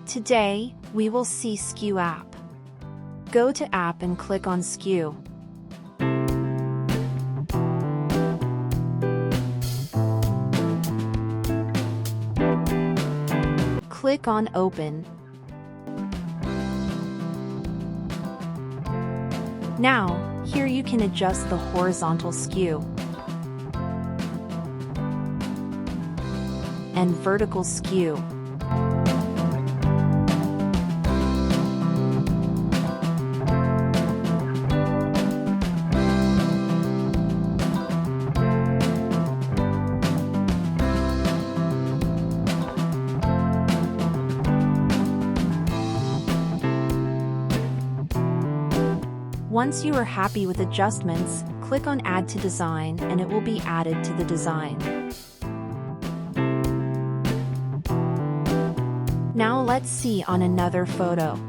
Today, we will see Skew app. Go to App and click on Skew. Click on Open. Now, here you can adjust the horizontal skew and vertical skew. Once you are happy with adjustments, click on Add to Design and it will be added to the design. Now let's see on another photo.